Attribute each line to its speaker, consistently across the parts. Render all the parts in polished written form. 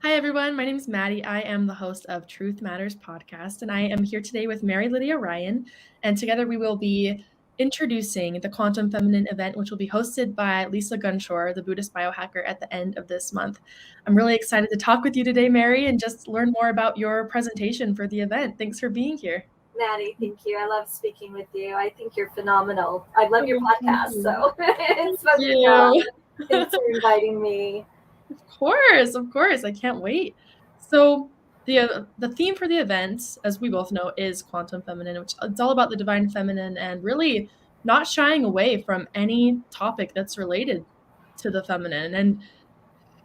Speaker 1: Hi, everyone. My name is Maddie. I am the host of Truth Matters podcast, and I am here today with Mary Lydia Ryan. And together we will be introducing the Quantum Feminine event, which will be hosted by Lisa Gunshore, the Buddhist Biohacker, at the end of this month. I'm really excited to talk with you today, Mary, and just learn more about your presentation for the event. Thanks for being here.
Speaker 2: Maddie, thank you. I love speaking with you. I think you're phenomenal. I love your
Speaker 1: Oh, thank
Speaker 2: podcast,
Speaker 1: you.
Speaker 2: so it's fun to chat.
Speaker 1: You.
Speaker 2: Thanks for inviting me.
Speaker 1: Of course. I can't wait. So the theme for the event, as we both know, is quantum feminine, which it's all about the divine feminine and really not shying away from any topic that's related to the feminine. And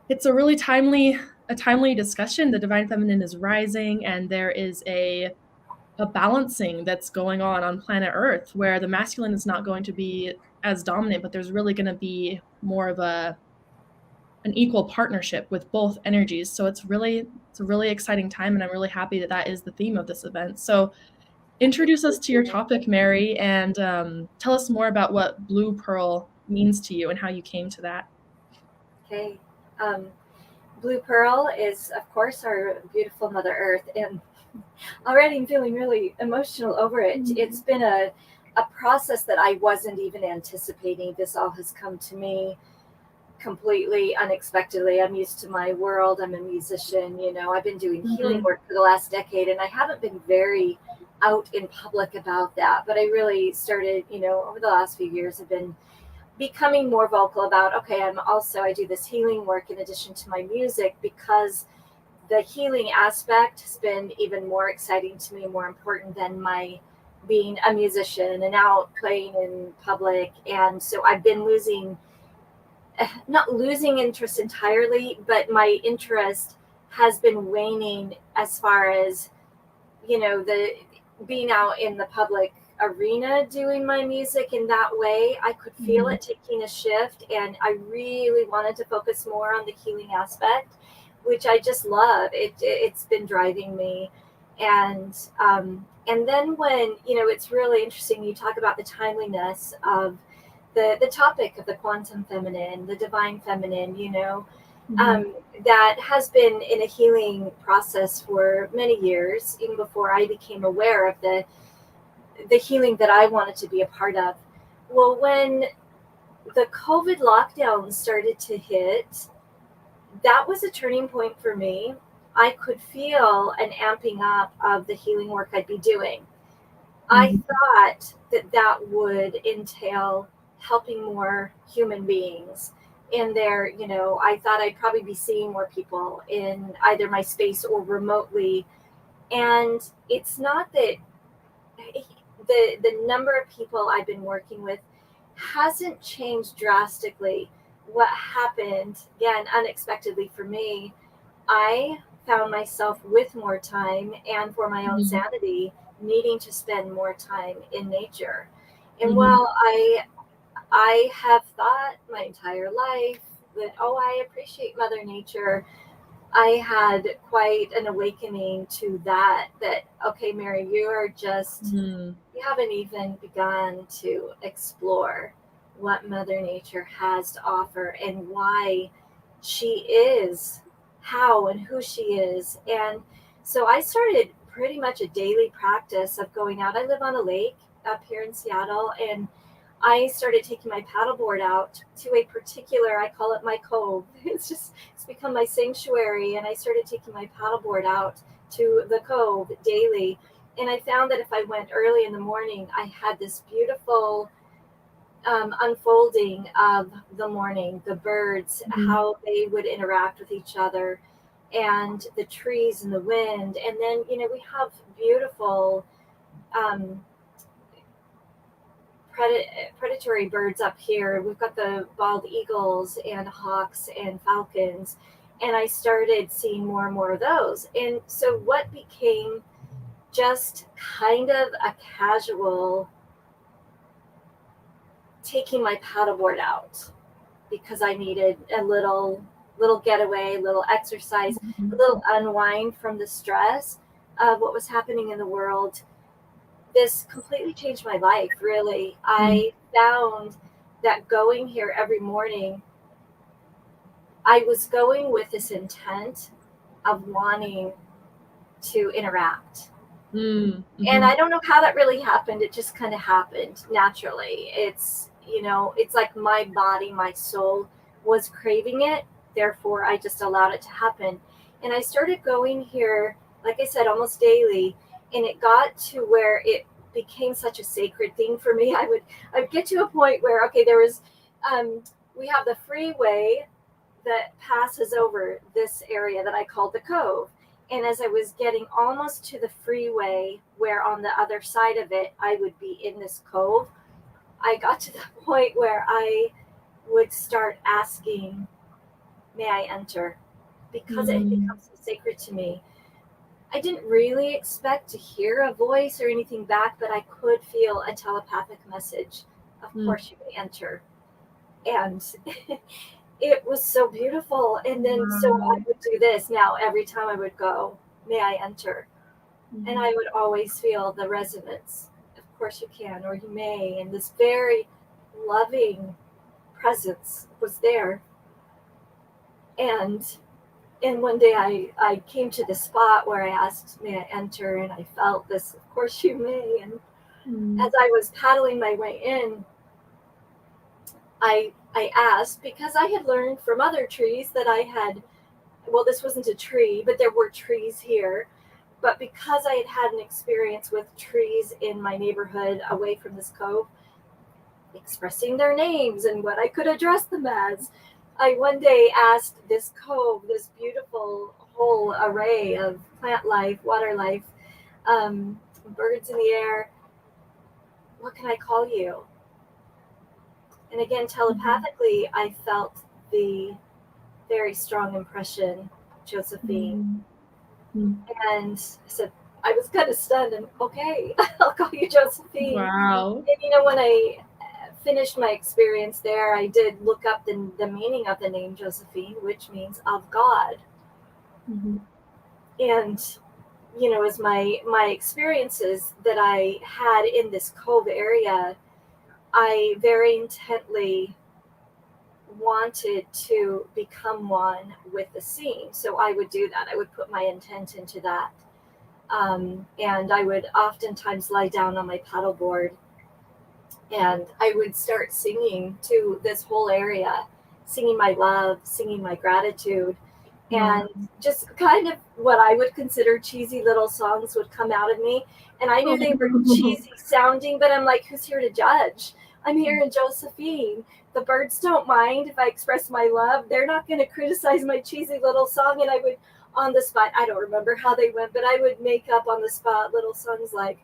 Speaker 1: it's a timely discussion. The divine feminine is rising, and there is a balancing that's going on planet Earth where the masculine is not going to be as dominant, but there's really going to be more of an equal partnership with both energies. So it's a really exciting time, and I'm really happy that that is the theme of this event. So introduce us to your topic, Mary, and tell us more about what Blue Pearl means to you and how you came to that.
Speaker 2: Okay. Um, Blue Pearl is, of course, our beautiful Mother Earth, and already I'm feeling really emotional over it. It's been a process that I wasn't even anticipating. This all has come to me completely unexpectedly. I'm used to my world. I'm a musician. I've been doing healing work for the last decade, and I haven't been very out in public about that. But I really started, over the last few years, I've been becoming more vocal about, okay, I do this healing work in addition to my music, because the healing aspect has been even more exciting to me, more important than my being a musician and out playing in public. And so I've been not losing interest entirely, but my interest has been waning as far as, the being out in the public arena doing my music in that way. I could feel it taking a shift, and I really wanted to focus more on the healing aspect, which I just love. It's been driving me. And then when, it's really interesting, you talk about the timeliness of the topic of the quantum feminine, the divine feminine, that has been in a healing process for many years, even before I became aware of the healing that I wanted to be a part of. Well, when the COVID lockdown started to hit, that was a turning point for me. I could feel an amping up of the healing work I'd be doing. I thought that would entail helping more human beings in there. I thought I'd probably be seeing more people in either my space or remotely. And it's not that the number of people I've been working with hasn't changed drastically. What happened, again, unexpectedly for me, I found myself with more time, and for my own sanity, needing to spend more time in nature. And while I have thought my entire life that, I appreciate Mother Nature, I had quite an awakening to that, okay, Mary, you are just, you haven't even begun to explore what Mother Nature has to offer and why she is, how and who she is. And so I started pretty much a daily practice of going out. I live on a lake up here in Seattle, and I started taking my paddleboard out to a particular, I call it my cove. It's become my sanctuary. And I started taking my paddleboard out to the cove daily. And I found that if I went early in the morning, I had this beautiful unfolding of the morning, the birds, how they would interact with each other, and the trees and the wind. And then, we have beautiful predatory birds up here. We've got the bald eagles and hawks and falcons. And I started seeing more and more of those. And so what became just kind of a casual taking my paddleboard out, because I needed a little getaway, a little exercise, a little unwind from the stress of what was happening in the world. This completely changed my life, really. I found that going here every morning, I was going with this intent of wanting to interact.
Speaker 1: Mm-hmm.
Speaker 2: And I don't know how that really happened. It just kind of happened naturally. It's, it's like my body, my soul was craving it. Therefore, I just allowed it to happen. And I started going here, like I said, almost daily. And it got to where it became such a sacred thing for me. I'd get to a point where, okay, we have the freeway that passes over this area that I called the Cove. And as I was getting almost to the freeway, where on the other side of it, I would be in this cove, I got to the point where I would start asking, may I enter? Because it had become so sacred to me. I didn't really expect to hear a voice or anything back, but I could feel a telepathic message. Of course, you may enter. And it was so beautiful. And then, so I would do this now every time I would go, may I enter? And I would always feel the resonance. Of course you can, or you may. And this very loving presence was there. And one day I came to the spot where I asked, may I enter? And I felt this, of course you may. And as I was paddling my way in, I asked, because I had learned from other trees that this wasn't a tree, but there were trees here. But because I had an experience with trees in my neighborhood away from this cove, expressing their names and what I could address them as, I one day asked this cove, this beautiful whole array of plant life, water life, birds in the air, what can I call you? And again, telepathically, I felt the very strong impression, Josephine. And I said, I was kind of stunned, and okay, I'll call you Josephine.
Speaker 1: Wow.
Speaker 2: And when I finished my experience there, I did look up the meaning of the name Josephine, which means of God. And as my experiences that I had in this cove area, I very intently wanted to become one with the scene. So I would do that. I would put my intent into that. And I would oftentimes lie down on my paddleboard and I would start singing to this whole area, singing my love, singing my gratitude. And just kind of what I would consider cheesy little songs would come out of me. And I knew they were cheesy sounding, but I'm like, who's here to judge? I'm here in Josephine. The birds don't mind if I express my love. They're not going to criticize my cheesy little song. And I would, on the spot, I don't remember how they went, but I would make up on the spot little songs like,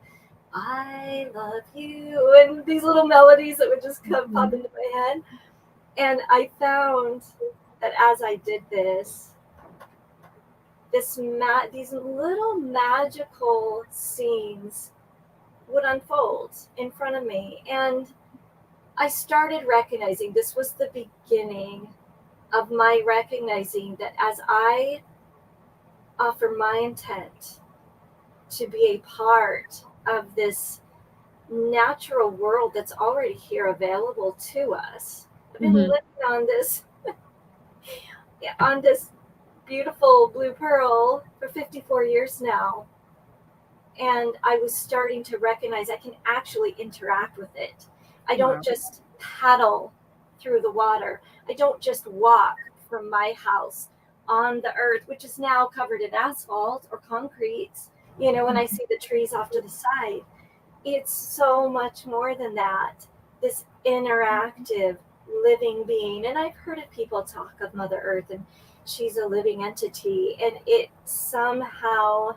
Speaker 2: I love you, and these little melodies that would just come pop into my head. And I found that as I did this, these little magical scenes would unfold in front of me. And I started recognizing this was the beginning of my recognizing that as I offer my intent to be a part of this natural world that's already here available to us. I've been living on this beautiful blue pearl for 54 years now. And I was starting to recognize I can actually interact with it. I don't just paddle through the water. I don't just walk from my house on the earth, which is now covered in asphalt or concrete, when I see the trees off to the side. It's so much more than that. This interactive living being. And I've heard of people talk of Mother Earth and she's a living entity. And it somehow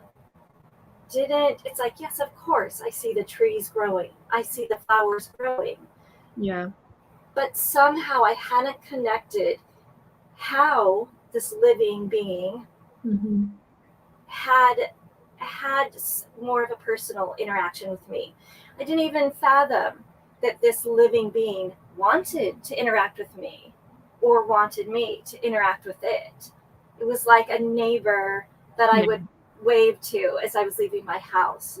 Speaker 2: didn't, it's like, yes, of course, I see the trees growing. I see the flowers growing.
Speaker 1: Yeah.
Speaker 2: But somehow I hadn't connected how this living being had more of a personal interaction with me. I didn't even fathom that this living being wanted to interact with me or wanted me to interact with it. It was like a neighbor that I would wave to as I was leaving my house.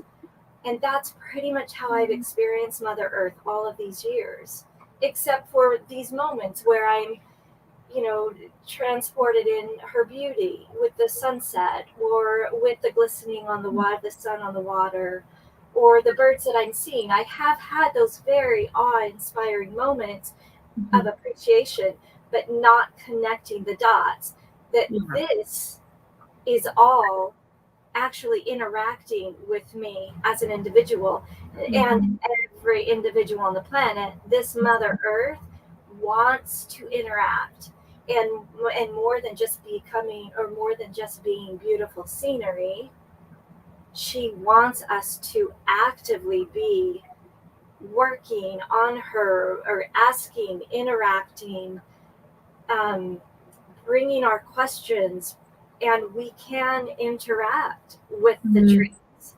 Speaker 2: And that's pretty much how I've experienced Mother Earth all of these years, except for these moments where I'm transported in her beauty with the sunset, or with the glistening on the water, the sun on the water, or the birds that I'm seeing. I have had those very awe-inspiring moments of
Speaker 1: Mhm.
Speaker 2: appreciation, but not connecting the dots that
Speaker 1: Yeah.
Speaker 2: this is all actually interacting with me as an individual, and
Speaker 1: Mhm.
Speaker 2: every individual on the planet. This Mother Earth wants to interact, and more than just becoming, or more than just being beautiful scenery. She wants us to actively be working on her, or asking, interacting, um, bringing our questions, and we can interact with the
Speaker 1: Mhm.
Speaker 2: trees,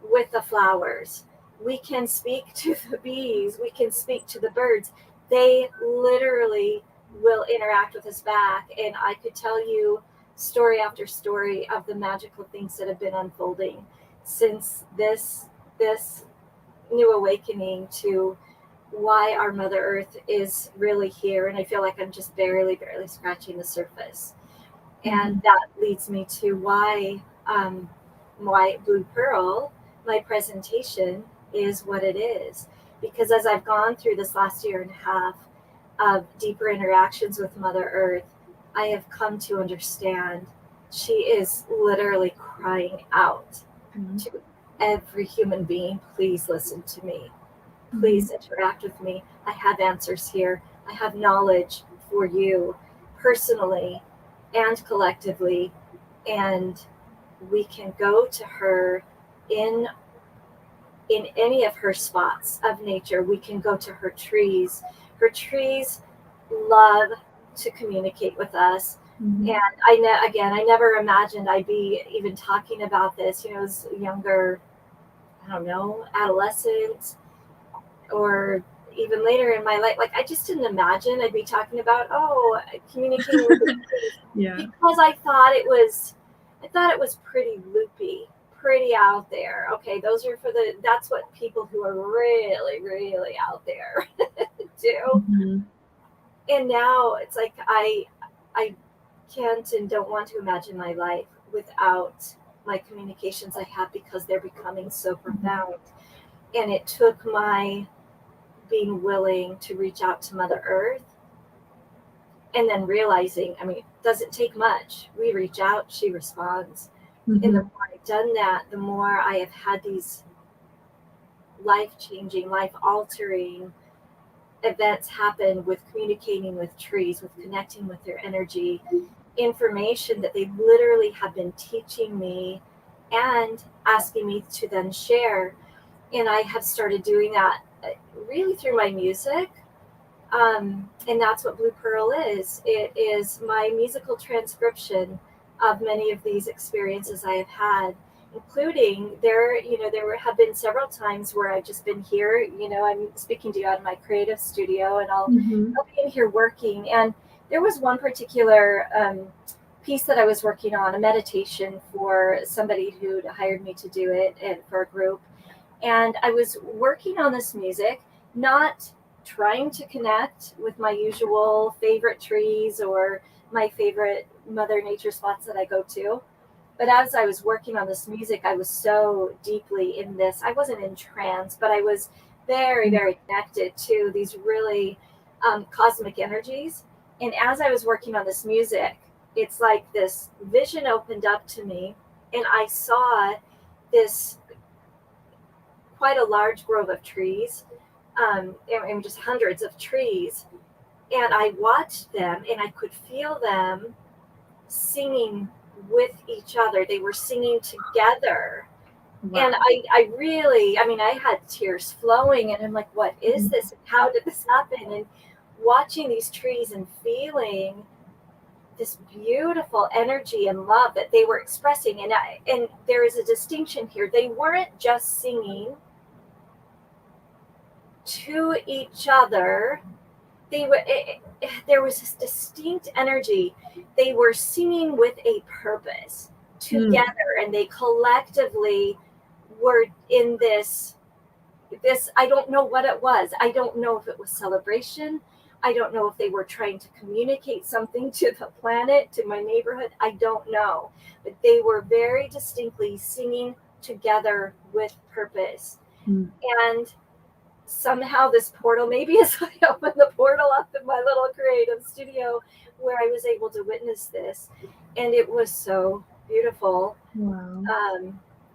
Speaker 2: with the flowers. We can speak to the bees, we can speak to the birds. They literally will interact with us back. And I could tell you story after story of the magical things that have been unfolding since this new awakening to why our Mother Earth is really here. And I feel like I'm just barely scratching the surface. And
Speaker 1: Mhm.
Speaker 2: that leads me to why Blue Pearl, my presentation, is what it is. Because as I've gone through this last year and a half of deeper interactions with Mother Earth, I have come to understand she is literally crying out
Speaker 1: Mhm.
Speaker 2: to every human being, please listen to me.
Speaker 1: Mhm.
Speaker 2: Please interact with me. I have answers here. I have knowledge for you personally and collectively. And we can go to her in in any of her spots of nature. We can go to her trees. Her trees love to communicate with us. And
Speaker 1: Mhm.
Speaker 2: again, I never imagined I'd be even talking about this, as a younger, I don't know, adolescent, or even later in my life. Like, I just didn't imagine I'd be talking about, communicating with the trees,
Speaker 1: Yeah.
Speaker 2: because I thought it was pretty loopy, pretty out there. Okay, those are that's what people who are really, really out there do.
Speaker 1: Mhm.
Speaker 2: And now it's like I can't and don't want to imagine my life without my communications I have, because they're becoming so
Speaker 1: Mhm.
Speaker 2: profound. And it took my being willing to reach out to Mother Earth, and then realizing, I mean, it doesn't take much. We reach out, she responds. And the
Speaker 1: Mhm.
Speaker 2: more I've done that, the more I have had these life changing, life altering events happen with communicating with trees, with connecting with their energy, information that they literally have been teaching me and asking me to then share. And I have started doing that really through my music. And that's what Blue Pearl is. It is my musical transcription of many of these experiences I have had, including have been several times where I've just been here. I'm speaking to you out of my creative studio, and
Speaker 1: Mhm.
Speaker 2: I'll be in here working. And there was one particular piece that I was working on, a meditation for somebody who'd hired me to do it, and for a group. And I was working on this music, not trying to connect with my usual favorite trees or my favorite Mother Nature spots that I go to. But as I was working on this music, I was so deeply in this. I wasn't in trance, but I was very,
Speaker 1: Yeah.
Speaker 2: very connected to these really cosmic energies. And as I was working on this music, it's like this vision opened up to me, and I saw this quite a large grove of trees, and just hundreds of trees. And I watched them, and I could feel them singing with each other. They were singing together. And
Speaker 1: Wow.
Speaker 2: I really, I mean, I had tears flowing, and I'm like, what is
Speaker 1: Mhm.
Speaker 2: this? How did this happen? And watching these trees and feeling this beautiful energy and love that they were expressing. And there is a distinction here. They weren't just singing to each other. There was this distinct energy. They were singing with a purpose
Speaker 1: Mm.
Speaker 2: together, and they collectively were in this. I don't know what it was. I don't know if it was celebration, I don't know if they were trying to communicate something to the planet, to my neighborhood. I don't know. But they were very distinctly singing together with purpose.
Speaker 1: Mm.
Speaker 2: And somehow this portal, maybe as I opened the portal up in my little creative studio, where I was able to witness this. And it was so beautiful.
Speaker 1: Wow.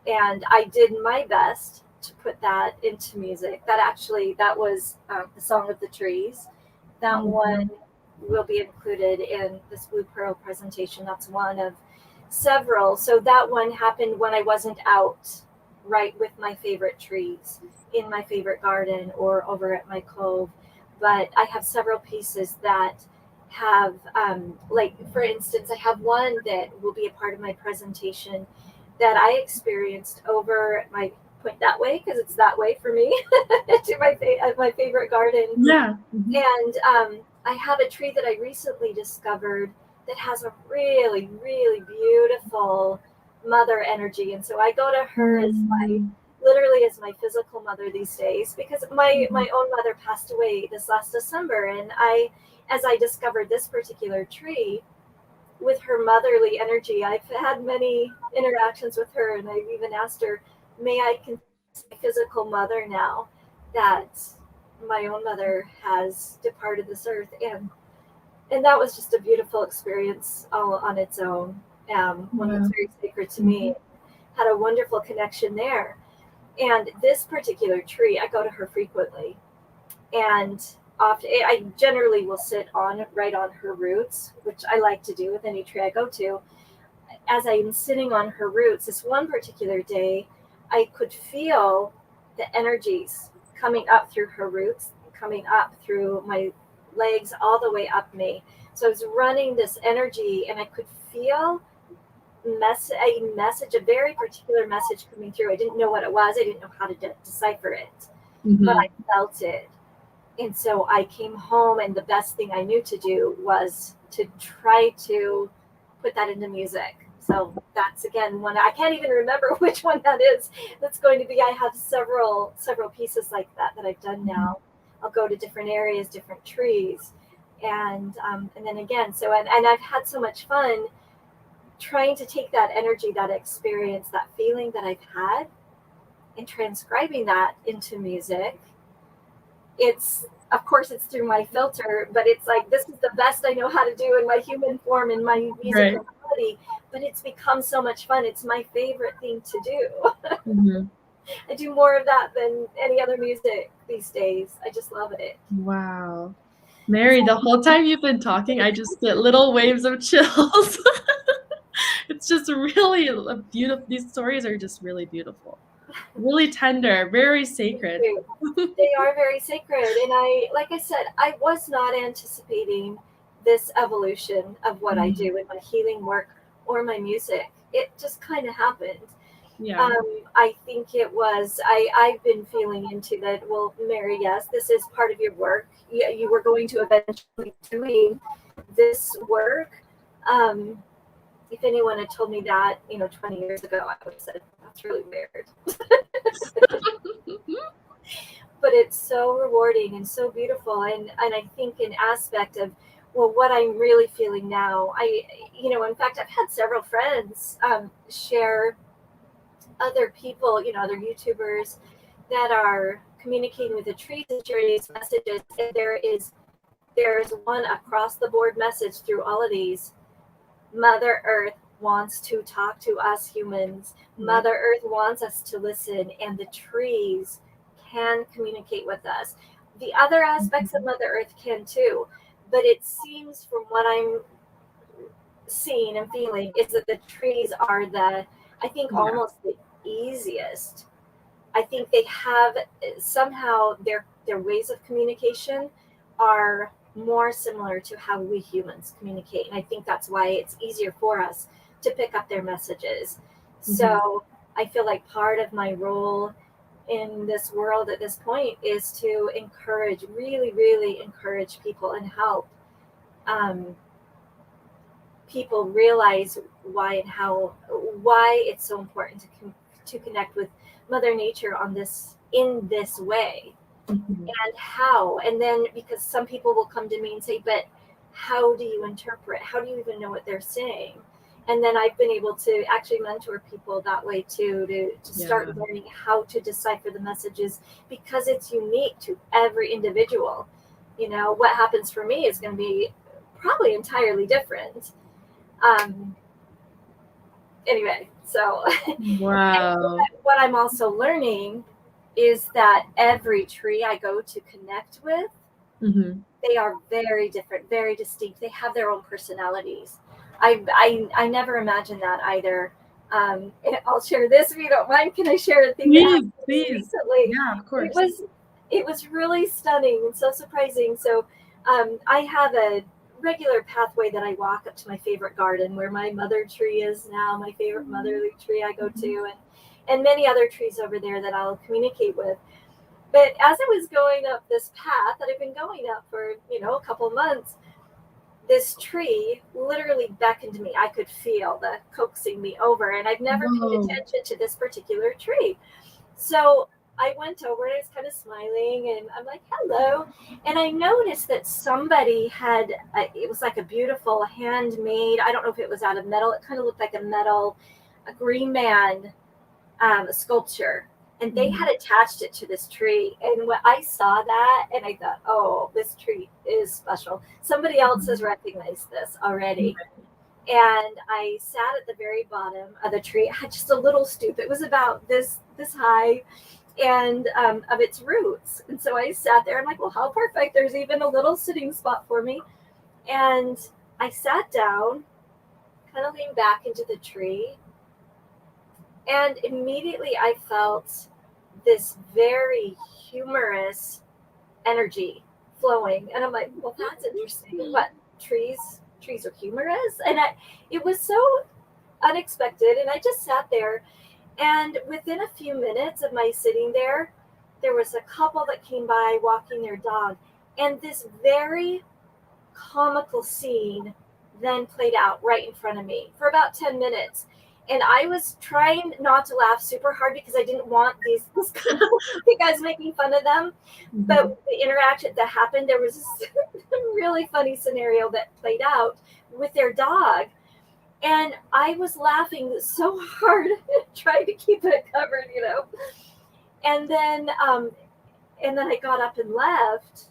Speaker 2: And I did my best to put that into music. That was the Song of the Trees. That one will be included in this Blue Pearl presentation. That's one of several. So that one happened when I wasn't out right with my favorite trees in my favorite garden or over at my cove. But I have several pieces that have, like, for instance, I have one that will be a part of my presentation that I experienced over at my point that way, because it's that way for me, to my favorite garden.
Speaker 1: Yeah.
Speaker 2: And I have a tree that I recently discovered that has a really, really beautiful mother energy. And so I go to her as literally as my physical mother these days, because my own mother passed away this last December. And as I discovered this particular tree with her motherly energy, I've had many interactions with her, and I've even asked her, may I consider my physical mother now that my own mother has departed this earth? And that was just a beautiful experience all on its own. One that's very sacred to me. Had a wonderful connection there. And this particular tree, I go to her frequently, and often I generally will sit right on her roots, which I like to do with any tree I go to. As I'm sitting on her roots, this one particular day, I could feel the energies coming up through her roots, coming up through my legs, all the way up me. So I was running this energy, and I could feel a very particular message coming through. I didn't know what it was. I didn't know how to decipher it, but I felt it. And so I came home, and the best thing I knew to do was to try to put that into music. So that's, again, one. I can't even remember which one that is. That's going to be. I have several pieces like that I've done now. I'll go to different areas, different trees, and then again. So and I've had so much fun trying to take that energy, that experience, that feeling that I've had, and transcribing that into music. It's, of course, it's through my filter, but it's like, this is the best I know how to do in my human form, in my musical ability. But it's become so much fun. It's my favorite thing to do. I do more of that than any other music these days. I just love it.
Speaker 1: Wow. Mary, the whole time you've been talking, I just get little waves of chills. It's just really beautiful. These stories are just really beautiful. Really tender, very sacred.
Speaker 2: They are very sacred. And like I said, I was not anticipating this evolution of what I do in my healing work or my music. It just kind of happened.
Speaker 1: Yeah.
Speaker 2: I think it was, I've been feeling into that. Well, Mary, yes, this is part of your work. You were going to eventually doing this work. If anyone had told me that, 20 years ago, I would have said, that's really weird. But it's so rewarding and so beautiful. And I think an aspect of, well, what I'm really feeling now, in fact, I've had several friends share other people, other YouTubers that are communicating with the trees and sharing these messages. And there's one across the board message through all of these. Mother Earth wants to talk to us humans. Mother Earth wants us to listen, and the trees can communicate with us. The other aspects of Mother Earth can too, but it seems from what I'm seeing and feeling is that the trees are almost the easiest. I think they have somehow their ways of communication are more similar to how we humans communicate. And I think that's why it's easier for us to pick up their messages. So I feel like part of my role in this world at this point is to really, really encourage people and help people realize why it's so important to connect with Mother Nature in this way.
Speaker 1: Mhm.
Speaker 2: and how. And then because some people will come to me and say, but how do you interpret? How do you even know what they're saying? And then I've been able to actually mentor people that way too, to
Speaker 1: Yeah.
Speaker 2: start learning how to decipher the messages, because it's unique to every individual. You know, what happens for me is going to be probably entirely different. Um, anyway, so and
Speaker 1: Wow.
Speaker 2: what I'm also learning is that every tree I go to connect with,
Speaker 1: Mhm.
Speaker 2: they are very different, very distinct. They have their own personalities. I never imagined that either. And I'll share this if you don't mind. Can I share a thing that
Speaker 1: Please,
Speaker 2: happened to me
Speaker 1: please.
Speaker 2: recently?
Speaker 1: Yeah, of
Speaker 2: It
Speaker 1: course.
Speaker 2: was it was really stunning and so surprising. So I have a regular pathway that I walk up to my favorite garden where my mother tree is now, my favorite motherly tree I go
Speaker 1: Mhm.
Speaker 2: to, and many other trees over there that I'll communicate with. But as I was going up this path that I've been going up for, a couple months, this tree literally beckoned me. I could feel the coaxing me over, and I've never paid
Speaker 1: Whoa.
Speaker 2: attention to this particular tree. So I went over and I was kind of smiling, and I'm like, hello. And I noticed that somebody had, it was like a beautiful handmade, I don't know if it was out of metal, it kind of looked like a green man sculpture, and they
Speaker 1: Mhm.
Speaker 2: had attached it to this tree. And when I saw that, and I thought, oh, this tree is special. Somebody else has
Speaker 1: Mhm.
Speaker 2: recognized this already. And I sat at the very bottom of the tree. It had just a little stoop. It was about this high, and of its roots. And so I sat there. I'm like, well, how perfect. There's even a little sitting spot for me. And I sat down, kind of leaned back into the tree, and immediately I felt this very humorous energy flowing. And I'm like, well, that's interesting. What, trees are humorous? It was so unexpected. And I just sat there. And within a few minutes of my sitting there, there was a couple that came by walking their dog. And this very comical scene then played out right in front of me for about 10 minutes. And I was trying not to laugh super hard because I didn't want this couple to think I was making fun of them.
Speaker 1: Mhm.
Speaker 2: But the interaction that happened, there was this really funny scenario that played out with their dog. And I was laughing so hard, trying to keep it covered. And then I got up and left.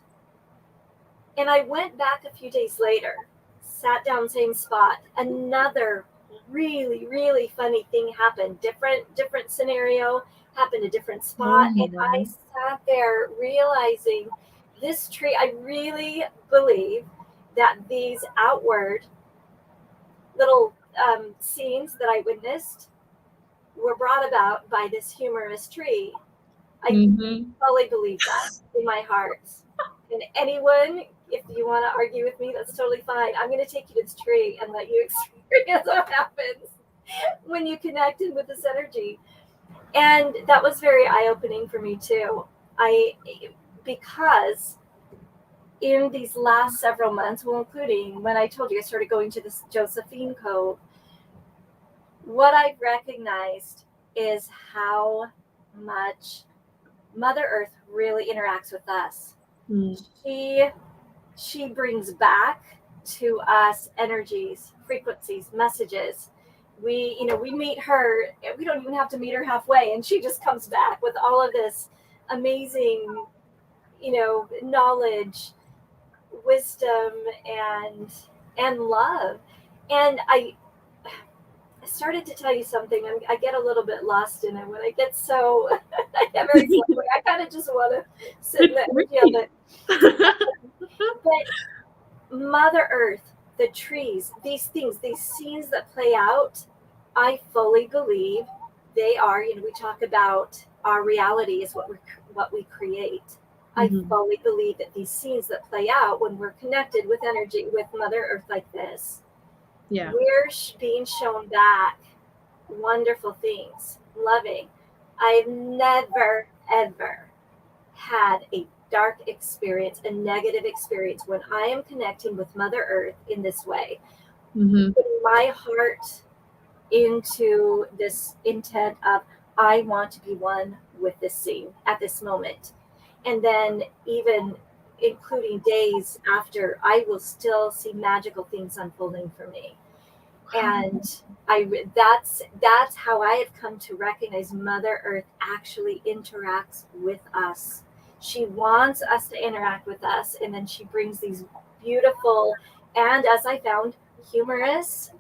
Speaker 2: And I went back a few days later, sat down same spot. Another really, really funny thing happened. Different scenario, happened a different
Speaker 1: Oh
Speaker 2: spot. And I
Speaker 1: my.
Speaker 2: sat there realizing this tree, I really believe that these outward little scenes that I witnessed were brought about by this humorous tree. I
Speaker 1: Mhm.
Speaker 2: fully believe that in my heart. And anyone, if you want to argue with me, that's totally fine. I'm going to take you to this tree and let you experience what happens when you connected with this energy. And that was very eye opening for me too. I because in these last several months, well, including when I told you I started going to this Josephine Cove, what I've recognized is how much Mother Earth really interacts with us.
Speaker 1: Mm.
Speaker 2: She she brings back to us energies, frequencies, messages. We meet her, we don't even have to meet her halfway, and she just comes back with all of this amazing, knowledge, wisdom, and love. And I started to tell you something. I get a little bit lost in it when I get so I get very fluid. I kind of just want to sit in
Speaker 1: It's
Speaker 2: the energy of
Speaker 1: great.
Speaker 2: it. But Mother Earth, the trees, these things, these scenes that play out, I fully believe they are. We talk about our reality is what we create. I
Speaker 1: Mhm.
Speaker 2: fully believe that these scenes that play out when we're connected with energy, with Mother Earth like this,
Speaker 1: Yeah.
Speaker 2: we're being shown back wonderful things, loving. I've never, ever had a dark experience, a negative experience when I am connecting with Mother Earth in this way,
Speaker 1: Mhm.
Speaker 2: putting my heart into this intent of I want to be one with this scene at this moment. And then even including days after, I will still see magical things unfolding for me. And that's how I have come to recognize Mother Earth actually interacts with us. She wants us to interact with us, and then she brings these beautiful and, as I found, humorous,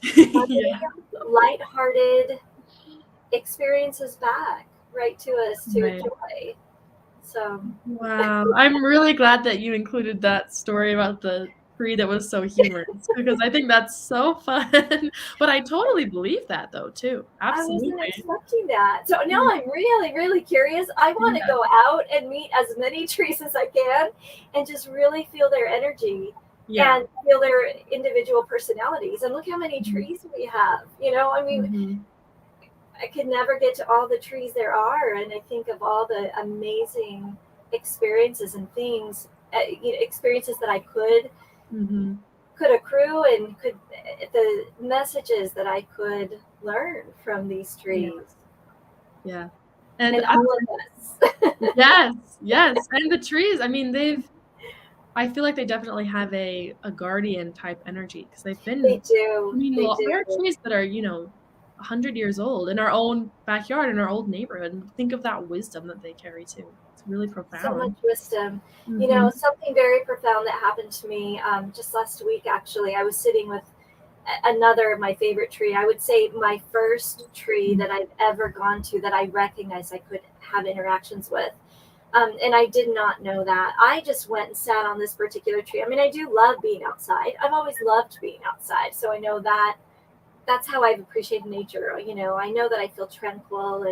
Speaker 1: Yeah.
Speaker 2: lighthearted experiences back right to us to
Speaker 1: Right.
Speaker 2: enjoy. So
Speaker 1: Wow. I'm really glad that you included that story about the tree that was so humorous because I think that's so fun. But I totally believe that though too.
Speaker 2: I wasn't
Speaker 1: Absolutely.
Speaker 2: expecting that. So now
Speaker 1: Yeah.
Speaker 2: I'm really, really curious. I want to
Speaker 1: Yeah.
Speaker 2: go out and meet as many trees as I can and just really feel their energy
Speaker 1: Yeah.
Speaker 2: and feel their individual personalities. And look how many
Speaker 1: Mhm.
Speaker 2: trees we have. I mean,
Speaker 1: Mhm.
Speaker 2: I could never get to all the trees there are. And I think of all the amazing experiences and things, experiences that I
Speaker 1: Mhm.
Speaker 2: could accrue and could the messages that I could learn from these
Speaker 1: Yeah.
Speaker 2: trees
Speaker 1: Yeah. And
Speaker 2: and all of us.
Speaker 1: yes, yes. And the trees, I mean, I feel like they definitely have a guardian type energy because they've
Speaker 2: They
Speaker 1: been I
Speaker 2: do.
Speaker 1: mean,
Speaker 2: They
Speaker 1: there are
Speaker 2: do.
Speaker 1: trees that are, 100 years old in our own backyard, in our old neighborhood, and think of that wisdom that they carry too. It's really
Speaker 2: So much
Speaker 1: profound.
Speaker 2: wisdom.
Speaker 1: Mhm.
Speaker 2: Something very profound that happened to me just last week, actually. I was sitting with another of my favorite tree. I would say my first tree that I've ever gone to that I recognized I could have interactions with. And I did not know that. I just went and sat on this particular tree. I mean, I do love being outside. I've always loved being outside. So I know that that's how I've appreciated nature. I know that I feel tranquil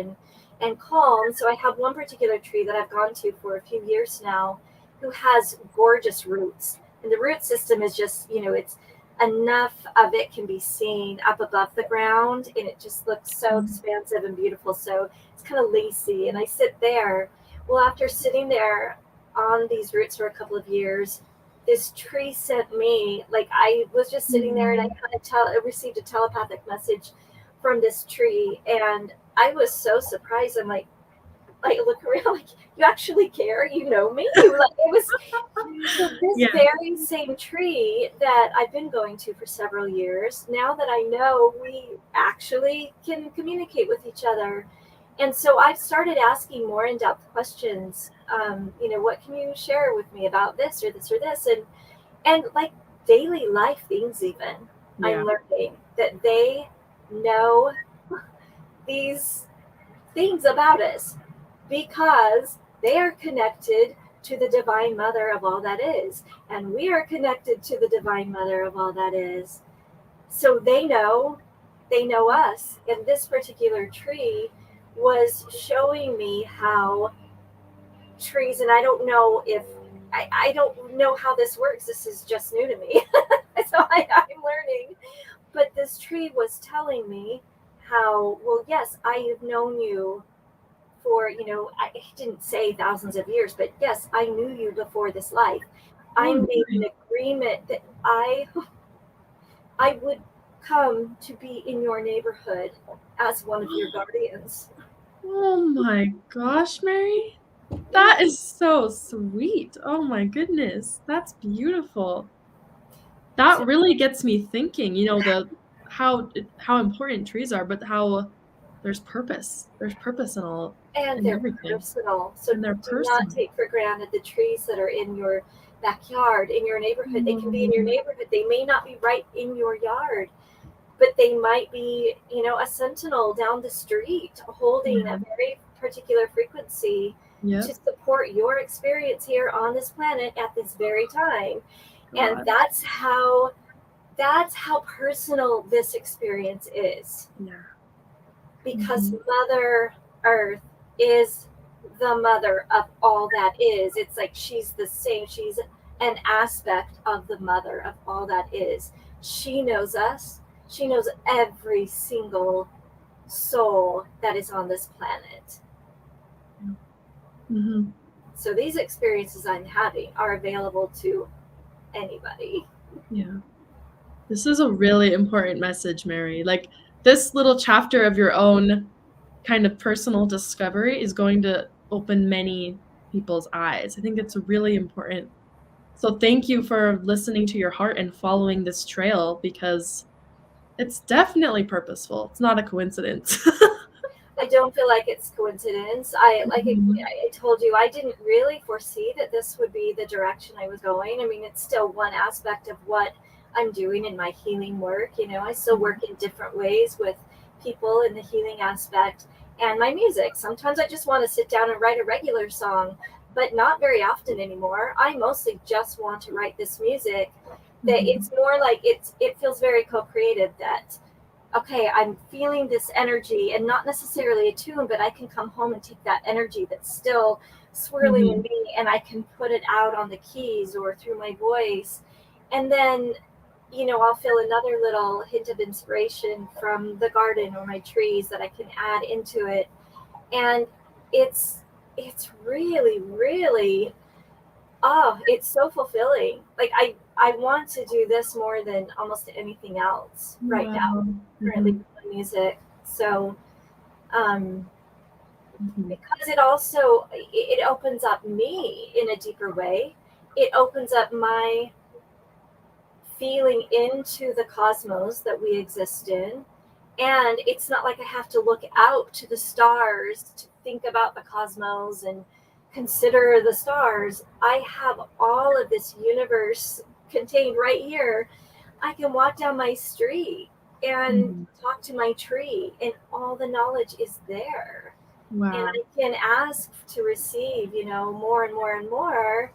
Speaker 2: and calm. So I have one particular tree that I've gone to for a few years now, who has gorgeous roots, and the root system is just it's enough of it can be seen up above the ground, and it just looks so
Speaker 1: Mhm.
Speaker 2: expansive and beautiful. So it's kind of lacy, and I sit there. Well, after sitting there on these roots for a couple of years, this tree sent me, like, I was just sitting there and I
Speaker 1: Mhm.
Speaker 2: kind of received a telepathic message from this tree, and I was so surprised. I'm like look around, like, you actually care, you know me. Like, it was so this
Speaker 1: Yeah.
Speaker 2: very same tree that I've been going to for several years, now that I know we actually can communicate with each other. And so I've started asking more in-depth questions. What can you share with me about this or this or this? And like daily life things, even. I'm
Speaker 1: Yeah.
Speaker 2: learning that they know these things about us because they are connected to the divine mother of all that is, and we are connected to the divine mother of all that is. So they know us. And this particular tree was showing me how trees, and I don't know if I don't know how this works. This is just new to me. So I'm learning. But this tree was telling me how, well, yes, I have known you for, I didn't say thousands of years, but yes, I knew you before this life. I
Speaker 1: Oh,
Speaker 2: made an
Speaker 1: nice.
Speaker 2: agreement that I would come to be in your neighborhood as one of your guardians.
Speaker 1: Oh my gosh, Mary. That
Speaker 2: Yeah.
Speaker 1: is so sweet. Oh my goodness. That's beautiful.
Speaker 2: So,
Speaker 1: That really gets me thinking, how important trees are, but how there's purpose. There's purpose
Speaker 2: and
Speaker 1: in
Speaker 2: they're
Speaker 1: everything,
Speaker 2: personal. So
Speaker 1: and they're
Speaker 2: do not
Speaker 1: personal.
Speaker 2: take for granted the trees that are in your backyard, in your neighborhood. They can be in your
Speaker 1: Mhm.
Speaker 2: neighborhood. They may not be right in your yard, but they might be, a sentinel down the street holding a
Speaker 1: Yeah.
Speaker 2: very particular frequency to
Speaker 1: Yep.
Speaker 2: support your experience here on this planet at this very time. And
Speaker 1: God.
Speaker 2: that's how personal this experience is,
Speaker 1: Yeah.
Speaker 2: because
Speaker 1: Mhm.
Speaker 2: Mother Earth is the mother of all that is. It's like she's the same. She's an aspect of the mother of all that is. She knows us. She knows every single soul that is on this planet.
Speaker 1: Yeah. Mhm.
Speaker 2: So these experiences I'm having are available to anybody.
Speaker 1: Yeah. This is a really important message, Mary. Like, this little chapter of your own kind of personal discovery is going to open many people's eyes. I think it's really important. So thank you for listening to your heart and following this trail, because it's definitely purposeful. It's not a coincidence.
Speaker 2: I don't feel like it's coincidence. I like
Speaker 1: Mhm.
Speaker 2: I told you, I didn't really foresee that this would be the direction I was going. I mean, it's still one aspect of what I'm doing in my healing work. You know, I still work in different ways with people in the healing aspect, and my music. Sometimes I just want to sit down and write a regular song, but not very often anymore. I mostly just want to write this music that
Speaker 1: Mhm.
Speaker 2: it's more like it feels very co-creative, that okay, I'm feeling this energy, and not necessarily a tune, but I can come home and take that energy that's still swirling in
Speaker 1: Mhm.
Speaker 2: me, and I can put it out on the keys or through my voice. And then, you know, I'll feel another little hint of inspiration from the garden or my trees that I can add into it. And it's really, really, oh, it's so fulfilling. Like I want to do this more than almost anything else right now,
Speaker 1: Wow.
Speaker 2: currently
Speaker 1: Mhm.
Speaker 2: with my music. So um,
Speaker 1: Mhm.
Speaker 2: because it also it opens up me in a deeper way. It opens up my feeling into the cosmos that we exist in. And it's not like I have to look out to the stars to think about the cosmos and consider the stars. I have all of this universe contained right here. I can walk down my street and
Speaker 1: Mhm.
Speaker 2: talk to my tree, and all the knowledge is there. And
Speaker 1: Wow.
Speaker 2: I can ask to receive, you know, more and more and more,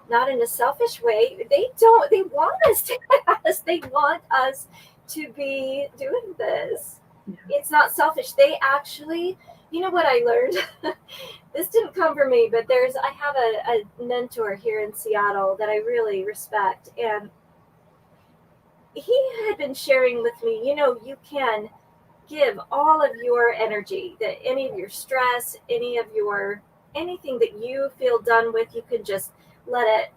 Speaker 2: not in a selfish way. They want us to ask, they want us to be doing this.
Speaker 1: Yeah.
Speaker 2: It's not selfish. They actually, you know what I learned? This didn't come from me, but I have a mentor here in Seattle that I really respect. And he had been sharing with me, you know, you can give all of your energy, that any of your stress, any of your anything that you feel done with, you can just let it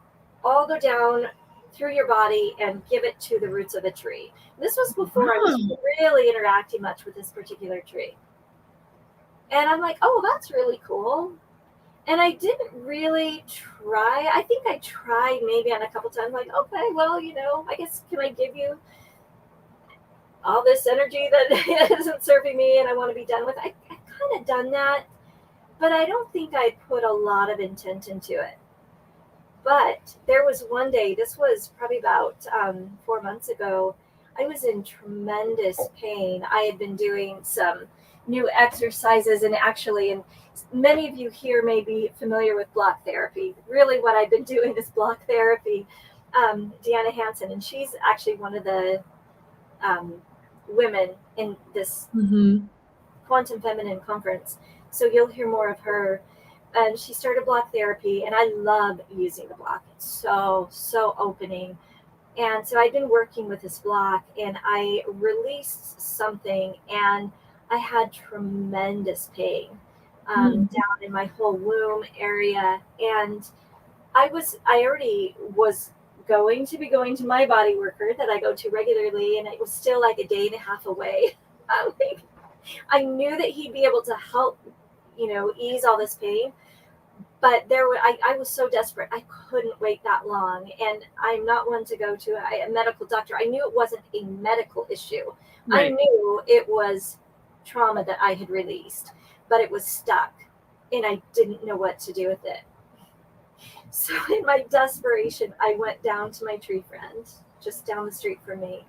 Speaker 2: all go down through your body and give it to the roots of a tree. This was before I was
Speaker 1: Wow.
Speaker 2: really interacting much with this particular tree. And I'm like, oh, that's really cool. And I didn't really try. I think I tried maybe on a couple times, like, okay, well, you know, I guess can I give you all this energy that isn't serving me and I want to be done with? I kind of done that, but I don't think I put a lot of intent into it. But there was one day, this was probably about 4 months ago, I was in tremendous pain. I had been doing some new exercises, and actually, and many of you here may be familiar with block therapy. Really, what I've been doing is block therapy. Deanna Hansen, and she's actually one of the um, women in this
Speaker 1: Mhm.
Speaker 2: quantum feminine conference. So you'll hear more of her. And she started block therapy, and I love using the block. It's so opening. And so I've been working with this block, and I released something, and I had tremendous pain
Speaker 1: Mhm.
Speaker 2: down in my whole womb area. And I already was going to be going to my body worker that I go to regularly, and it was still like a day and a half away. Like, I knew that he'd be able to help, you know, ease all this pain. But I was so desperate. I couldn't wait that long. And I'm not one to go to a medical doctor. I knew it wasn't a medical issue. I
Speaker 1: Right.
Speaker 2: knew it was trauma that I had released, but it was stuck, and I didn't know what to do with it. So in my desperation, I went down to my tree friend just down the street from me,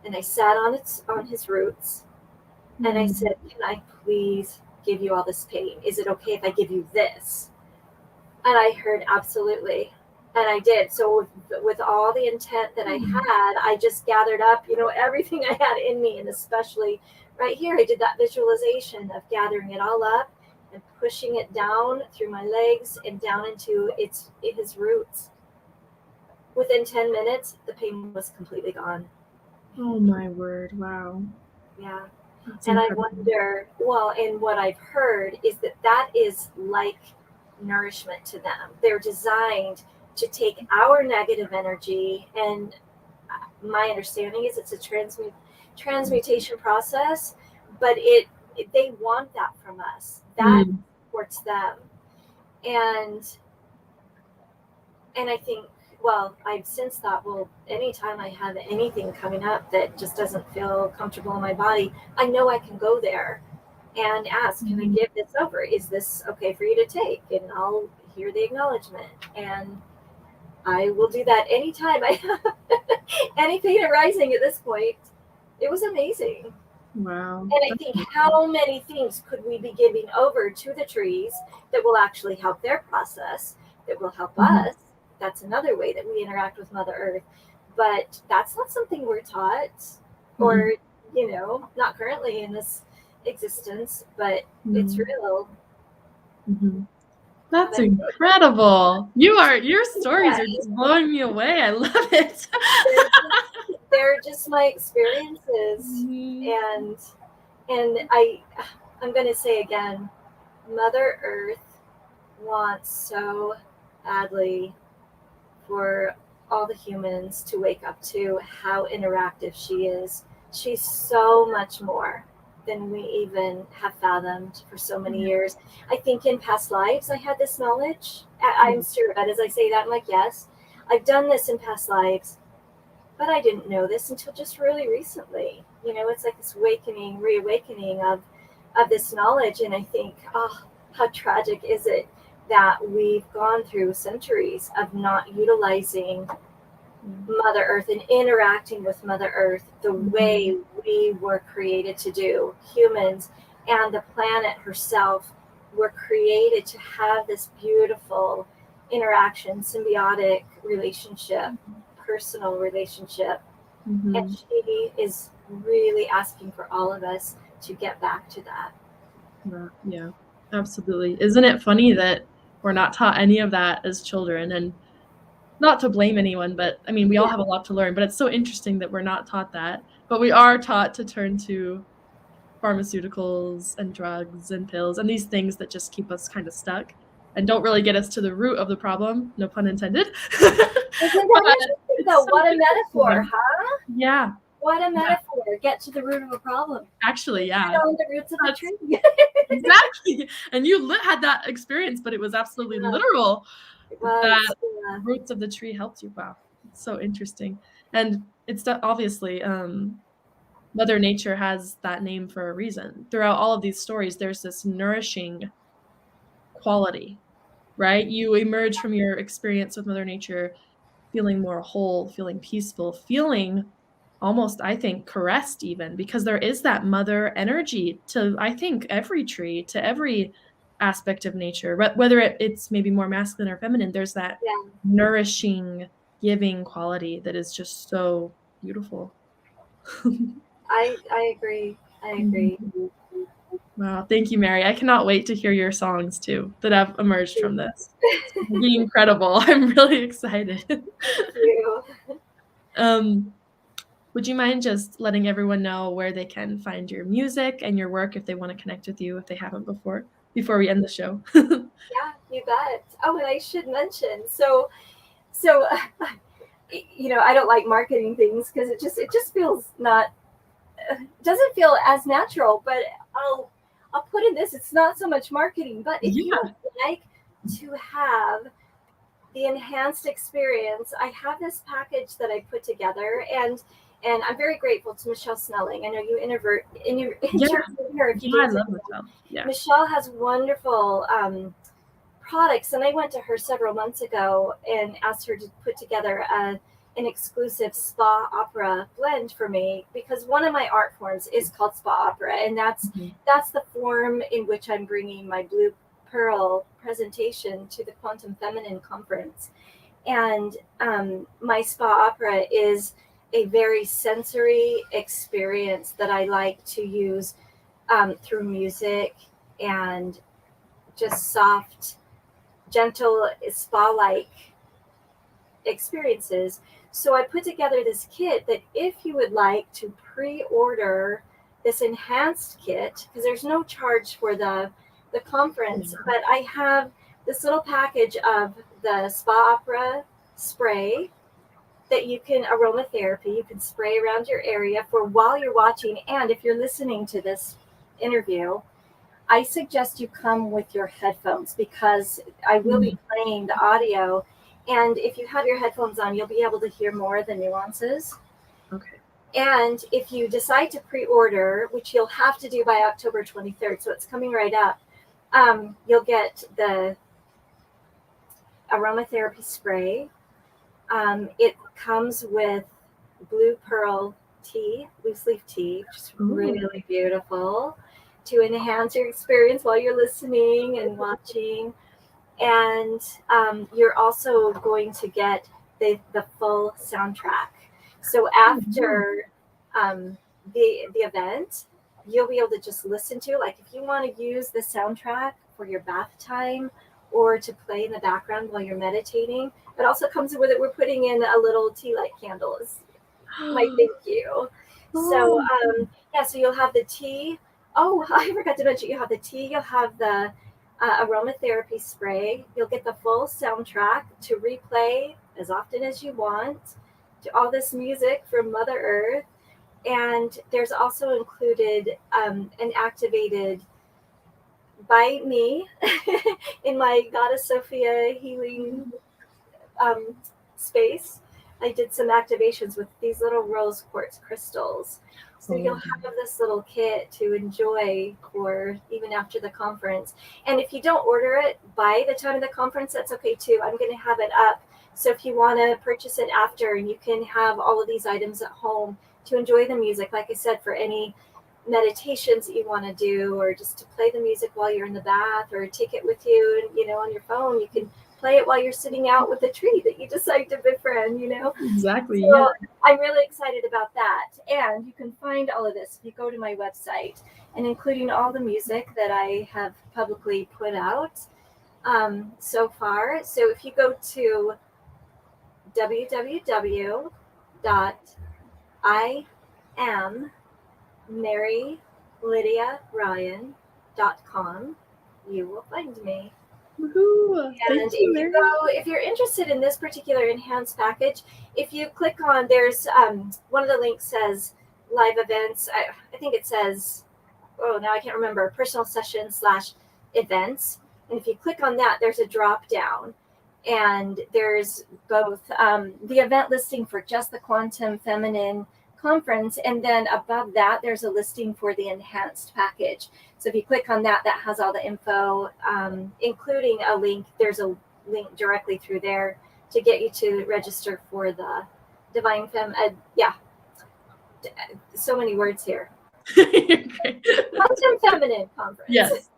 Speaker 2: and I sat on his roots, and I
Speaker 1: Mhm.
Speaker 2: said, "Can I please give you all this pain? Is it okay if I give you this?" And I heard absolutely. And I did. So with all the intent that I
Speaker 1: Mhm.
Speaker 2: had, I just gathered up, you know, everything I had in me. And especially right here, I did that visualization of gathering it all up and pushing it down through my legs and down into his roots. Within 10 minutes, the pain was completely gone.
Speaker 1: Oh my word. Wow.
Speaker 2: Yeah.
Speaker 1: That's
Speaker 2: And I
Speaker 1: incredible.
Speaker 2: wonder, well, and what I've heard is that that is like nourishment to them. They're designed to take our negative energy, and my understanding is it's a transmutation process, but they want that from us. That
Speaker 1: Mm.
Speaker 2: supports them. And I think, well, I've since thought, well, anytime I have anything coming up that just doesn't feel comfortable in my body, I know I can go there and ask, can I give this over? Is this okay for you to take? And I'll hear the acknowledgement. And I will do that anytime I have any pain arising at this point. It was amazing.
Speaker 1: Wow.
Speaker 2: And I think, how many things could we be giving over to the trees that will actually help their process, that will help us? That's another way that we interact with Mother Earth. But that's not something we're taught, or, not currently in this existence, but it's real.
Speaker 1: That's incredible. Your stories are just blowing me away. I love it.
Speaker 2: They're just my experiences. And I'm going to say again, Mother Earth wants so badly for all the humans to wake up to how interactive she is. She's so much more than we even have fathomed for so many years. I think in past lives I had this knowledge. I'm sure that as I say that, I'm like, yes, I've done this in past lives, but I didn't know this until just really recently. It's like this reawakening of this knowledge. And I think, oh, how tragic is it that we've gone through centuries of not utilizing Mother Earth and interacting with Mother Earth the way we were created to do. Humans and the planet herself were created to have this beautiful interaction, symbiotic relationship, personal relationship. And she is really asking for all of us to get back to that.
Speaker 1: Yeah, absolutely. Isn't it funny that we're not taught any of that as children? And not to blame anyone, but I mean, we all have a lot to learn, but it's so interesting that we're not taught that. But we are taught to turn to pharmaceuticals and drugs and pills and these things that just keep us kind of stuck and don't really get us to the root of the problem, no pun intended.
Speaker 2: Isn't that interesting though? What a metaphor, huh?
Speaker 1: Yeah.
Speaker 2: What a metaphor. Get to the root of a problem.
Speaker 1: Actually, yeah.
Speaker 2: On the roots of the tree.
Speaker 1: Exactly. And you had that experience, but it was absolutely literal.
Speaker 2: It was.
Speaker 1: That roots of the tree helped you. Wow. It's so interesting. And it's obviously Mother Nature has that name for a reason. Throughout all of these stories, there's this nourishing quality, right? You emerge from your experience with Mother Nature feeling more whole, feeling peaceful, feeling almost, I think, caressed even, because there is that mother energy to, I think, every tree, to every aspect of nature, whether it's maybe more masculine or feminine, there's that nourishing, giving quality that is just so beautiful.
Speaker 2: I agree. I agree.
Speaker 1: Wow. Thank you, Mary. I cannot wait to hear your songs too that have emerged from this. It's gonna be incredible. I'm really excited.
Speaker 2: Thank you.
Speaker 1: Would you mind just letting everyone know where they can find your music and your work if they want to connect with you if they haven't before we end the show?
Speaker 2: Yeah, you bet. Oh, and I should mention, so I don't like marketing things because it just feels not, doesn't feel as natural. But I'll put in this. It's not so much marketing, but if you would like to have the enhanced experience, I have this package that I put together, and I'm very grateful to Michelle Snelling. I know you interviewed her. If you
Speaker 1: I love Michelle. Yeah.
Speaker 2: Michelle has wonderful products, and I went to her several months ago and asked her to put together an exclusive spa opera blend for me, because one of my art forms is called spa opera, and that's the form in which I'm bringing my Blue Pearl presentation to the Quantum Feminine Conference. And my spa opera is a very sensory experience that I like to use through music and just soft, gentle, spa-like experiences. So I put together this kit that if you would like to pre-order this enhanced kit, because there's no charge for the conference, but I have this little package of the spa opera spray that you can, aromatherapy, you can spray around your area for while you're watching. And if you're listening to this interview, I suggest you come with your headphones because I will be playing the audio. And if you have your headphones on, you'll be able to hear more of the nuances.
Speaker 1: Okay.
Speaker 2: And if you decide to pre-order, which you'll have to do by October 23rd, so it's coming right up, you'll get the aromatherapy spray. It comes with blue pearl tea, loose leaf tea, which is really beautiful to enhance your experience while you're listening and watching. And you're also going to get the full soundtrack. So after the event, you'll be able to just listen to, like, if you want to use the soundtrack for your bath time or to play in the background while you're meditating. It also comes with it. We're putting in a little tea light candle as my thank you. So yeah, so you'll have the tea. Oh, I forgot to mention, you have the tea. You'll have the aromatherapy spray. You'll get the full soundtrack to replay as often as you want, to all this music from Mother Earth. And there's also included an activated by me in my Goddess Sophia healing space. I did some activations with these little rose quartz crystals. So you'll have this little kit to enjoy for even after the conference. And if you don't order it by the time of the conference, that's okay too. I'm going to have it up. So if you want to purchase it after, you can have all of these items at home to enjoy the music. Like I said, for any meditations that you want to do, or just to play the music while you're in the bath, or take it with you, and on your phone, you can play it while you're sitting out with a tree that you decide to befriend,
Speaker 1: Exactly.
Speaker 2: So
Speaker 1: Yeah.
Speaker 2: I'm really excited about that. And you can find all of this if you go to my website, and including all the music that I have publicly put out so far. So if you go to www.IamMaryLydiaRyan.com, you will find me.
Speaker 1: Woohoo. Thank
Speaker 2: And
Speaker 1: you, Mary.
Speaker 2: if you're interested in this particular enhanced package, if you click on, there's one of the links says live events. I think it says, oh, now I can't remember, personal session / events. And if you click on that, there's a drop down. And there's both the event listing for just the Quantum Feminine conference, and then above that there's a listing for the enhanced package. So if you click on that, that has all the info, including a link. There's a link directly through there to get you to register for the Divine Femme. So many words here. Quantum Feminine conference.
Speaker 1: Yes.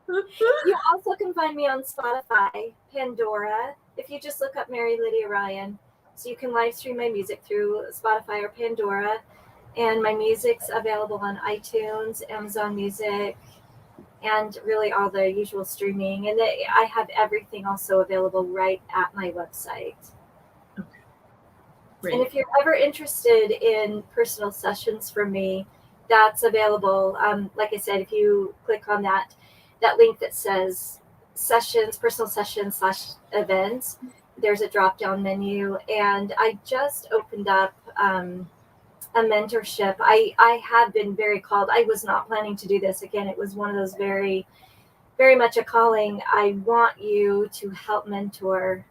Speaker 2: You also can find me on Spotify, Pandora. If you just look up Mary Lydia Ryan, so you can live stream my music through Spotify or Pandora. And my music's available on iTunes, Amazon Music, and really all the usual streaming. And I have everything also available right at my website.
Speaker 1: Okay. Great.
Speaker 2: And if you're ever interested in personal sessions from me, that's available. Like I said, if you click on that link that says sessions, personal sessions / events, there's a drop-down menu. And I just opened up a mentorship. I have been very called. I was not planning to do this. Again, it was one of those very, very much a calling. I want you to help mentor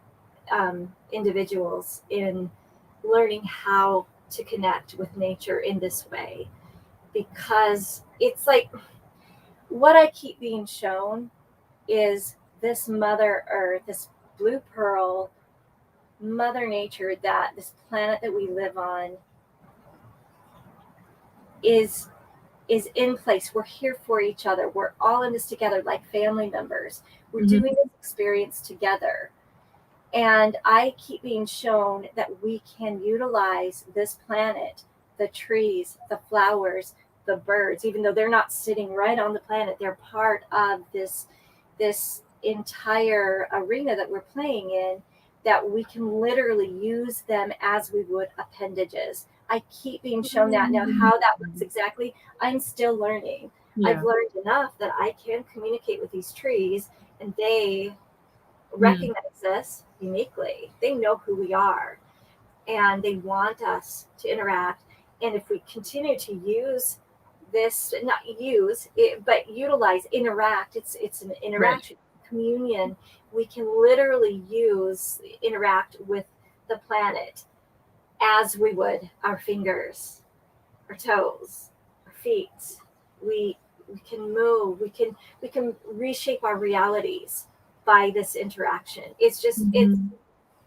Speaker 2: individuals in learning how to connect with nature in this way. Because it's like, what I keep being shown is this Mother Earth, this blue pearl, Mother Nature, that this planet that we live on is in place. We're here for each other. We're all in this together like family members. We're doing this experience together. And I keep being shown that we can utilize this planet, the trees, the flowers, the birds, even though they're not sitting right on the planet, they're part of this entire arena that we're playing in, that we can literally use them as we would appendages. I keep being shown that. Now, how that works exactly, I'm still learning. Yeah. I've learned enough that I can communicate with these trees, and they recognize us uniquely. They know who we are, and they want us to interact. And if we continue to use this, not use it, but utilize, interact. It's an
Speaker 1: Right.
Speaker 2: interaction, communion. We can literally interact with the planet as we would our fingers, our toes, our feet. We can move. We can reshape our realities by this interaction. It's just
Speaker 1: Mhm.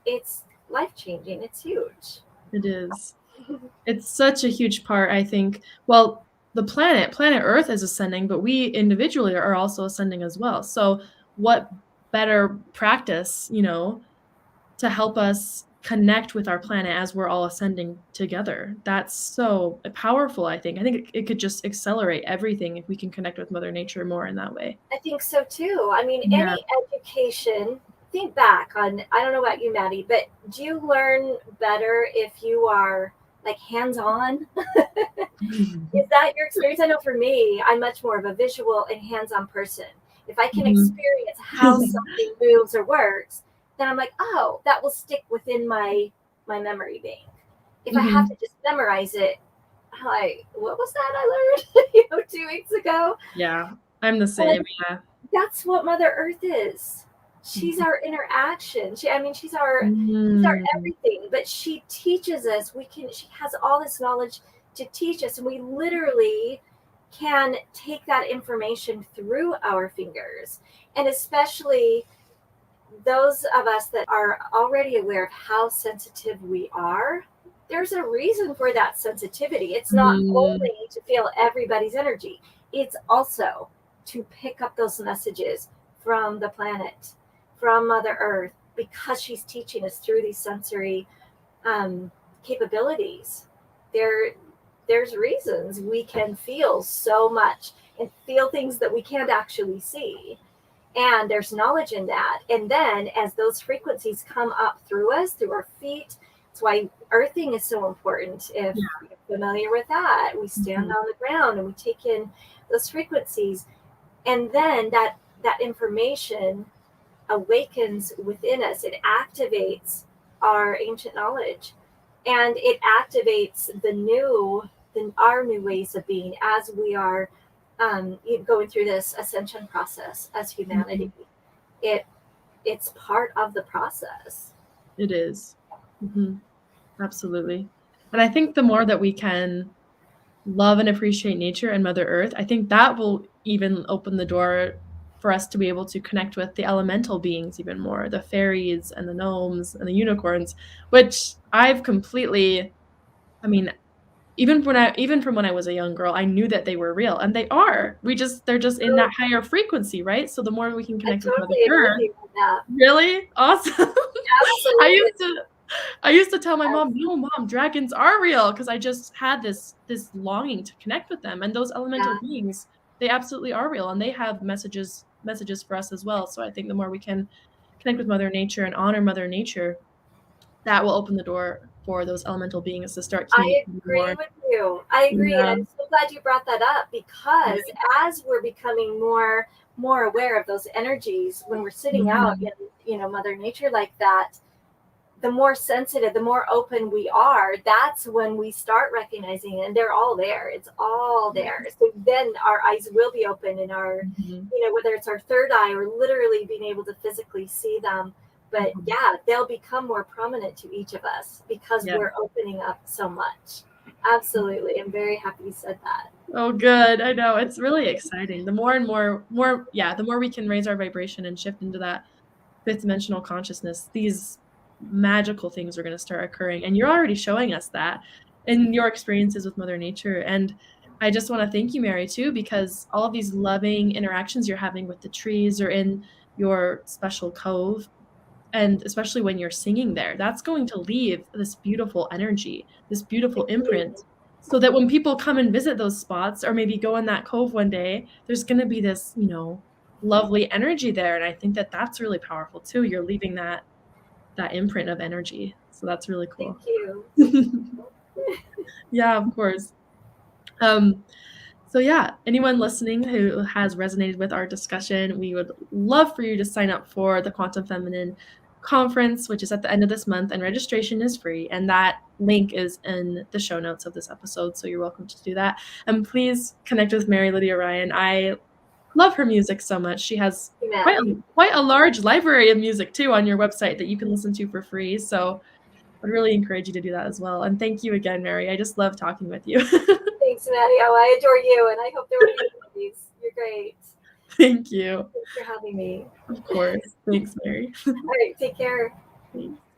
Speaker 2: it's life changing. It's huge.
Speaker 1: It is. It's such a huge part, I think. Well, the planet Earth is ascending, but we individually are also ascending as well. So what better practice, to help us connect with our planet as we're all ascending together? That's so powerful, I think. I think it could just accelerate everything if we can connect with Mother Nature more in that way.
Speaker 2: I think so too. I mean,
Speaker 1: Yeah.
Speaker 2: any education, think back on, I don't know about you, Maddie, but do you learn better if you are like hands on? Is that your experience? I know for me, I'm much more of a visual and hands on person. If I can
Speaker 1: Mhm.
Speaker 2: experience how something moves or works, then I'm like, oh, that will stick within my memory bank. If I have to
Speaker 1: Mhm.
Speaker 2: just memorize it, I'm like, what was that I learned 2 weeks ago?
Speaker 1: Yeah, I'm the
Speaker 2: But
Speaker 1: same, yeah.
Speaker 2: that's what Mother Earth is. She's
Speaker 1: Mhm.
Speaker 2: our interaction. I mean, she's our
Speaker 1: Mm.
Speaker 2: everything. But she teaches us. She has all this knowledge to teach us, and we literally can take that information through our fingers. And especially those of us that are already aware of how sensitive we are, there's a reason for that sensitivity. It's not
Speaker 1: Mhm.
Speaker 2: only to feel everybody's energy, it's also to pick up those messages from the planet, from Mother Earth, because she's teaching us through these sensory um, capabilities. There, there's reasons we can feel so much and feel things that we can't actually see, and there's knowledge in that. And then as those frequencies come up through us, through our feet, that's why earthing is so important. If
Speaker 1: Yeah.
Speaker 2: you're familiar with that, we stand
Speaker 1: Mhm.
Speaker 2: on the ground and we take in those frequencies, and then that information awakens within us. It activates our ancient knowledge, and it activates our new ways of being as we are going through this ascension process as humanity.
Speaker 1: Mhm.
Speaker 2: It it's part of the process.
Speaker 1: It is. Mhm. Absolutely. And I think the more that we can love and appreciate nature and Mother Earth, I think that will even open the door for us to be able to connect with the elemental beings even more, the fairies and the gnomes and the unicorns, which I've completely, I mean, even from when I was a young girl, I knew that they were real, and they are. They're just in that
Speaker 2: Oh,
Speaker 1: higher frequency, right? So the more we can
Speaker 2: I
Speaker 1: connect with Mother
Speaker 2: totally agree with
Speaker 1: Earth.
Speaker 2: you on that.
Speaker 1: Really? Awesome. I
Speaker 2: Absolutely.
Speaker 1: used to I used to tell my mom,
Speaker 2: Absolutely.
Speaker 1: "No, mom, dragons are real," because I just had this longing to connect with them, and those elemental
Speaker 2: Yeah.
Speaker 1: beings, they absolutely are real, and they have messages for us as well. So I think the more we can connect with Mother Nature and honor Mother Nature, that will open the door for those elemental beings to start
Speaker 2: I
Speaker 1: communicating
Speaker 2: agree
Speaker 1: more.
Speaker 2: with you. I agree, and
Speaker 1: Yeah.
Speaker 2: I'm so glad you brought that up, because
Speaker 1: Yeah.
Speaker 2: as we're becoming more aware of those energies when we're sitting out
Speaker 1: Mhm.
Speaker 2: in Mother Nature like that, the more sensitive, the more open we are, that's when we start recognizing, and they're all there. It's all there. So then our eyes will be open, and
Speaker 1: Mhm.
Speaker 2: whether it's our third eye or literally being able to physically see them. But
Speaker 1: Mhm.
Speaker 2: yeah, they'll become more prominent to each of us because
Speaker 1: Yeah.
Speaker 2: we're opening up so much. Absolutely. I'm very happy you said that.
Speaker 1: Oh, good. I know. It's really exciting. The more and more yeah, the more we can raise our vibration and shift into that fifth dimensional consciousness, these magical things are going to start occurring. And you're already showing us that in your experiences with Mother Nature. And I just want to thank you, Mary, too, because all of these loving interactions you're having with the trees or in your special cove, and especially when you're singing there, that's going to leave this beautiful energy, this beautiful
Speaker 2: Thank you.
Speaker 1: imprint, so that when people come and visit those spots or maybe go in that cove one day, there's going to be this, lovely energy there. And I think that that's really powerful too. You're leaving that imprint of energy. So that's really
Speaker 2: Thank
Speaker 1: cool.
Speaker 2: you.
Speaker 1: Yeah, of course. Um, So yeah, anyone listening who has resonated with our discussion, we would love for you to sign up for the Quantum Feminine conference, which is at the end of this month, and registration is free. And that link is in the show notes of this episode, so you're welcome to do that. And please connect with Mary Lydia Ryan. I love her music so much. She has quite a large library of music too on your website that you can listen to for free. So I'd really encourage you to do that as well. And thank you again, Mary. I just love talking with you.
Speaker 2: Thanks, Maddie. Oh, I adore you, and I hope there will be more of these. You're great.
Speaker 1: Thank you.
Speaker 2: Thanks for having me.
Speaker 1: Of course. Thanks, Mary.
Speaker 2: All right, take care.
Speaker 1: Thanks.